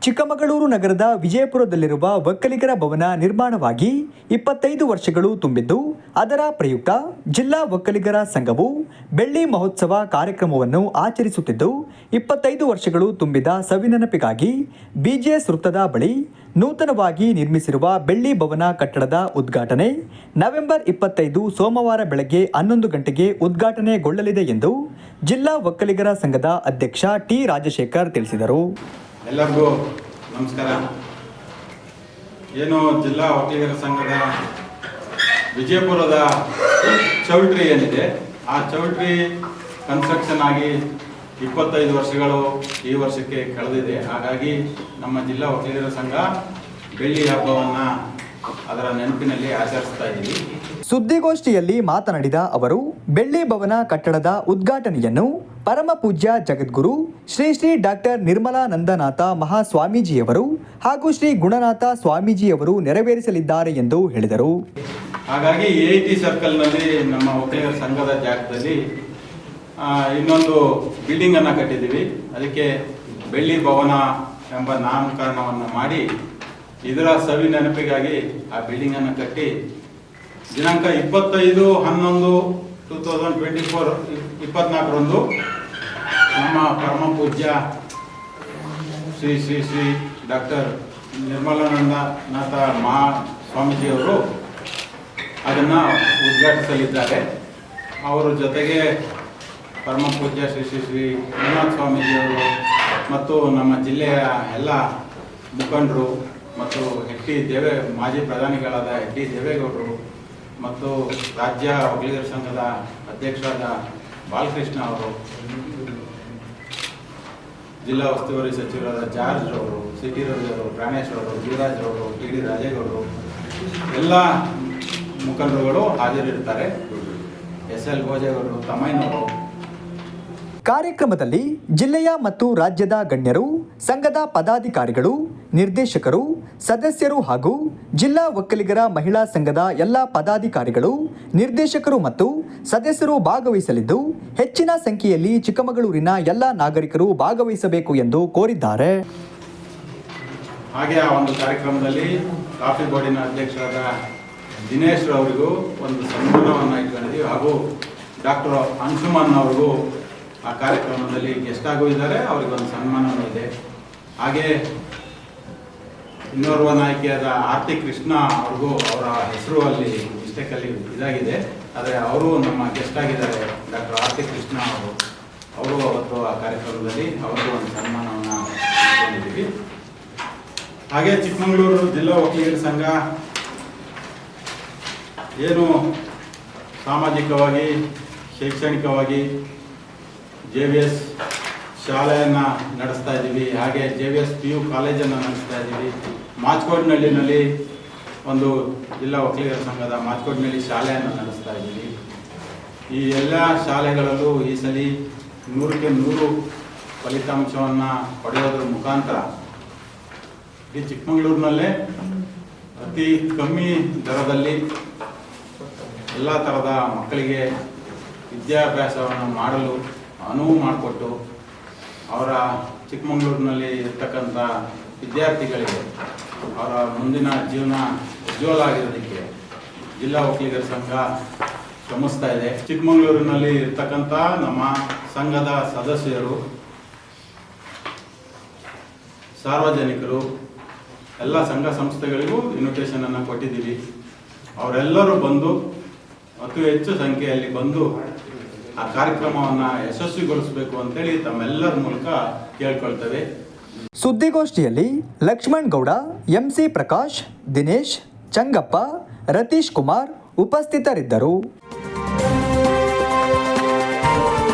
ಚಿಕ್ಕಮಗಳೂರು ನಗರದ ವಿಜಯಪುರದಲ್ಲಿರುವ ಒಕ್ಕಲಿಗರ ಭವನ ನಿರ್ಮಾಣವಾಗಿ 25 ವರ್ಷಗಳು ತುಂಬಿದ್ದು, ಅದರ ಪ್ರಯುಕ್ತ ಜಿಲ್ಲಾ ಒಕ್ಕಲಿಗರ ಸಂಘವು ಬೆಳ್ಳಿ ಮಹೋತ್ಸವ ಕಾರ್ಯಕ್ರಮವನ್ನು ಆಚರಿಸುತ್ತಿದ್ದು, 25 ವರ್ಷಗಳು ತುಂಬಿದ ಸವಿನೆನಪಿಗಾಗಿ ಬಿಜಿಎಸ್ ವೃತ್ತದ ಬಳಿ ನೂತನವಾಗಿ ನಿರ್ಮಿಸಿರುವ ಬೆಳ್ಳಿ ಭವನ ಕಟ್ಟಡದ ಉದ್ಘಾಟನೆ ನವೆಂಬರ್ 25 ಸೋಮವಾರ ಬೆಳಗ್ಗೆ 11 ಗಂಟೆಗೆ ಉದ್ಘಾಟನೆಗೊಳ್ಳಲಿದೆ ಎಂದು ಜಿಲ್ಲಾ ಒಕ್ಕಲಿಗರ ಸಂಘದ ಅಧ್ಯಕ್ಷ ಟಿ ರಾಜಶೇಖರ್ ತಿಳಿಸಿದರು. ಎಲ್ಲರಿಗೂ ನಮಸ್ಕಾರ. ಏನು ಜಿಲ್ಲಾ ಒಕ್ಕಲಿಗರ ಸಂಘದ ವಿಜಯಪುರದ ಚೌಲ್ಟ್ರಿ ಏನಿದೆ, ಆ ಚೌಲ್ಟ್ರಿ ಕನ್ಸ್ಟ್ರಕ್ಷನ್ ಆಗಿ 25 ವರ್ಷಗಳು ಈ ವರ್ಷಕ್ಕೆ ಕಳೆದಿದೆ. ಹಾಗಾಗಿ ನಮ್ಮ ಜಿಲ್ಲಾ ಒಕ್ಕಲಿಗರ ಸಂಘ ಬೆಳ್ಳಿ ಹಬ್ಬವನ್ನು ಅದರ ನೆನಪಿನಲ್ಲಿ ಆಚರಿಸ್ತಾ ಇದ್ದೀವಿ. ಸುದ್ದಿಗೋಷ್ಠಿಯಲ್ಲಿ ಮಾತನಾಡಿದ ಅವರು, ಬೆಳ್ಳಿ ಭವನ ಕಟ್ಟಡದ ಉದ್ಘಾಟನೆಯನ್ನು ಪರಮ ಪೂಜ್ಯ ಜಗದ್ಗುರು ಶ್ರೀ ಶ್ರೀ ಡಾಕ್ಟರ್ ನಿರ್ಮಲಾನಂದನಾಥ ಮಹಾಸ್ವಾಮೀಜಿಯವರು ಹಾಗೂ ಶ್ರೀ ಗುಣನಾಥ ಸ್ವಾಮೀಜಿಯವರು ನೆರವೇರಿಸಲಿದ್ದಾರೆ ಎಂದು ಹೇಳಿದರು. ಹಾಗಾಗಿ AIT ಸರ್ಕಲ್ನಲ್ಲಿ ನಮ್ಮ ಒಕ್ಕಲಿಗರ ಸಂಘದ ಜಾಗದಲ್ಲಿ ಇನ್ನೊಂದು ಬಿಲ್ಡಿಂಗ್ ಅನ್ನು ಕಟ್ಟಿದ್ದೀವಿ. ಅದಕ್ಕೆ ಬೆಳ್ಳಿ ಭವನ ಎಂಬ ನಾಮಕರಣವನ್ನು ಮಾಡಿ ಇದರ ಸವಿ ನೆನಪಿಗಾಗಿ ಆ ಬಿಲ್ಡಿಂಗ್ ಅನ್ನು ಕಟ್ಟಿ ದಿನಾಂಕ 25/11/2024 ನಮ್ಮ ಪರಮ ಪೂಜ್ಯ ಶ್ರೀ ಶ್ರೀ ಶ್ರೀ ಡಾಕ್ಟರ್ ನಿರ್ಮಲಾನಂದನಾಥ ಮಹಾಸ್ವಾಮೀಜಿಯವರು ಅದನ್ನು ಉದ್ಘಾಟಿಸಲಿದ್ದಾರೆ. ಅವರ ಜೊತೆಗೆ ಪರಮ ಪೂಜ್ಯ ಶ್ರೀ ಶ್ರೀ ಶ್ರೀ ಗುಣನಾಥ ಸ್ವಾಮೀಜಿಯವರು ಮತ್ತು ನಮ್ಮ ಜಿಲ್ಲೆಯ ಎಲ್ಲ ಮುಖಂಡರು ಮತ್ತು ಮಾಜಿ ಪ್ರಧಾನಿಗಳಾದ HT ದೇವೇಗೌಡರು ಮತ್ತು ರಾಜ್ಯ ಒಕ್ಕಲಿಗರ ಸಂಘದ ಅಧ್ಯಕ್ಷರಾದ ಬಾಲಕೃಷ್ಣ ಅವರು, ಜಿಲ್ಲಾ ಉಸ್ತುವಾರಿ ಸಚಿವರಾದ ಜಾರ್ಜ್ ಅವರು, CT ರವಿ ಅವರು, ಪ್ರಾಣೇಶ್ ಅವರು, ಜೀವರಾಜ್ ಅವರು, TD ರಾಜೇಗೌಡರು, ಎಲ್ಲ ಮುಖಂಡರುಗಳು ಹಾಜರಿರ್ತಾರೆ. SL ಭೋಜೇಗೌಡರು, ತಮ್ಮಯ್ಯನವರು. ಕಾರ್ಯಕ್ರಮದಲ್ಲಿ ಜಿಲ್ಲೆಯ ಮತ್ತು ರಾಜ್ಯದ ಗಣ್ಯರು, ಸಂಘದ ಪದಾಧಿಕಾರಿಗಳು, ನಿರ್ದೇಶಕರು, ಸದಸ್ಯರು ಹಾಗೂ ಜಿಲ್ಲಾ ಒಕ್ಕಲಿಗರ ಮಹಿಳಾ ಸಂಘದ ಎಲ್ಲ ಪದಾಧಿಕಾರಿಗಳು, ನಿರ್ದೇಶಕರು ಮತ್ತು ಸದಸ್ಯರು ಭಾಗವಹಿಸಲಿದ್ದು, ಹೆಚ್ಚಿನ ಸಂಖ್ಯೆಯಲ್ಲಿ ಚಿಕ್ಕಮಗಳೂರಿನ ಎಲ್ಲ ನಾಗರಿಕರು ಭಾಗವಹಿಸಬೇಕು ಎಂದು ಕೋರಿದ್ದಾರೆ. ಹಾಗೆ ಆ ಒಂದು ಕಾರ್ಯಕ್ರಮದಲ್ಲಿ ಕಾಫಿ ಬೋರ್ಡಿನ ಅಧ್ಯಕ್ಷರಾದ ದಿನೇಶ್ ಅವರಿಗೂ ಒಂದು ಸನ್ಮಾನವನ್ನು ಇಟ್ಕೊಂಡಿದ್ದೀವಿ ಹಾಗೂ ಡಾಕ್ಟರ್ ಅಂಶುಮನ್ ಅವರಿಗೂ ಆ ಕಾರ್ಯಕ್ರಮದಲ್ಲಿ ಗೆಸ್ಟ್ ಆಗೂ ಇದ್ದಾರೆ, ಅವರಿಗೊಂದು ಸನ್ಮಾನವೂ ಇದೆ. ಹಾಗೆ ಇನ್ನೋರ್ವ ನಾಯಕಿಯಾದ ಆರ್ತಿ ಕೃಷ್ಣ ಅವ್ರಿಗೂ ಅವರ ಹೆಸರು ಅಲ್ಲಿ ಮಿಸ್ಟೇಕಲ್ಲಿ ಇದಾಗಿದೆ, ಆದರೆ ಅವರು ನಮ್ಮ ಗೆಸ್ಟ್ ಆಗಿದ್ದಾರೆ. ಡಾಕ್ಟರ್ ಆರ್ತಿ ಕೃಷ್ಣ ಅವರು ಅವತ್ತು ಆ ಕಾರ್ಯಕ್ರಮದಲ್ಲಿ ಅವ್ರಿಗೂ ಒಂದು ಸನ್ಮಾನವನ್ನು ಇಟ್ಕೊಂಡಿದ್ದೀವಿ. ಹಾಗೆ ಚಿಕ್ಕಮಗಳೂರು ಜಿಲ್ಲಾ ಒಕ್ಕಲಿಗರ ಸಂಘ ಏನು ಸಾಮಾಜಿಕವಾಗಿ, ಶೈಕ್ಷಣಿಕವಾಗಿ JVS ಶಾಲೆಯನ್ನು ನಡೆಸ್ತಾ ಇದ್ದೀವಿ. ಹಾಗೆ JVS PU ಕಾಲೇಜನ್ನು ನಡೆಸ್ತಾ ಇದ್ದೀವಿ. ಮಾಚ್ಕೋಡ್ನಹಳ್ಳಿನಲ್ಲಿ ಒಂದು ಜಿಲ್ಲಾ ಒಕ್ಕಲಿಗರ ಸಂಘದ ಮಾಚ್ಕೋಡ್ನಹಳ್ಳಿ ಶಾಲೆಯನ್ನು ನಡೆಸ್ತಾ ಇದ್ದೀವಿ. ಈ ಎಲ್ಲ ಶಾಲೆಗಳಲ್ಲೂ ಈ ಸಲ 100ಕ್ಕೆ 100 ಫಲಿತಾಂಶವನ್ನು ಪಡೆಯೋದ್ರ ಮುಖಾಂತರ ಈ ಚಿಕ್ಕಮಗಳೂರಿನಲ್ಲೇ ಅತಿ ಕಮ್ಮಿ ದರದಲ್ಲಿ ಎಲ್ಲ ಥರದ ಮಕ್ಕಳಿಗೆ ವಿದ್ಯಾಭ್ಯಾಸವನ್ನು ಮಾಡಲು ಅನುವು ಮಾಡಿಕೊಟ್ಟು ಅವರ ಚಿಕ್ಕಮಗಳೂರಿನಲ್ಲಿ ಇರ್ತಕ್ಕಂಥ ವಿದ್ಯಾರ್ಥಿಗಳಿಗೆ ಅವರ ಮುಂದಿನ ಜೀವನ ಉಜ್ವಲ ಆಗಿರೋದಕ್ಕೆ ಜಿಲ್ಲಾ ಒಕ್ಕಲಿಗರ ಸಂಘ ಶ್ರಮಿಸ್ತಾ ಇದೆ. ಚಿಕ್ಕಮಗಳೂರಿನಲ್ಲಿ ಇರ್ತಕ್ಕಂಥ ನಮ್ಮ ಸಂಘದ ಸದಸ್ಯರು, ಸಾರ್ವಜನಿಕರು, ಎಲ್ಲ ಸಂಘ ಸಂಸ್ಥೆಗಳಿಗೂ ಇನ್ವಿಟೇಷನನ್ನು ಕೊಟ್ಟಿದ್ದೀವಿ. ಅವರೆಲ್ಲರೂ ಬಂದು ಅತಿ ಹೆಚ್ಚು ಸಂಖ್ಯೆಯಲ್ಲಿ ಬಂದು ಆ ಕಾರ್ಯಕ್ರಮವನ್ನು ಯಶಸ್ವಿಗೊಳಿಸಬೇಕು ಅಂತೇಳಿ ತಮ್ಮೆಲ್ಲರ ಮೂಲಕ ಕೇಳ್ಕೊಳ್ತೇವೆ. ಸುದ್ದಿಗೋಷ್ಠಿಯಲ್ಲಿ ಲಕ್ಷ್ಮಣ್ ಗೌಡ, MC ಪ್ರಕಾಶ್, ದಿನೇಶ್, ಚಂಗಪ್ಪ, ರತೀಶ್ ಕುಮಾರ್ ಉಪಸ್ಥಿತರಿದ್ದರು.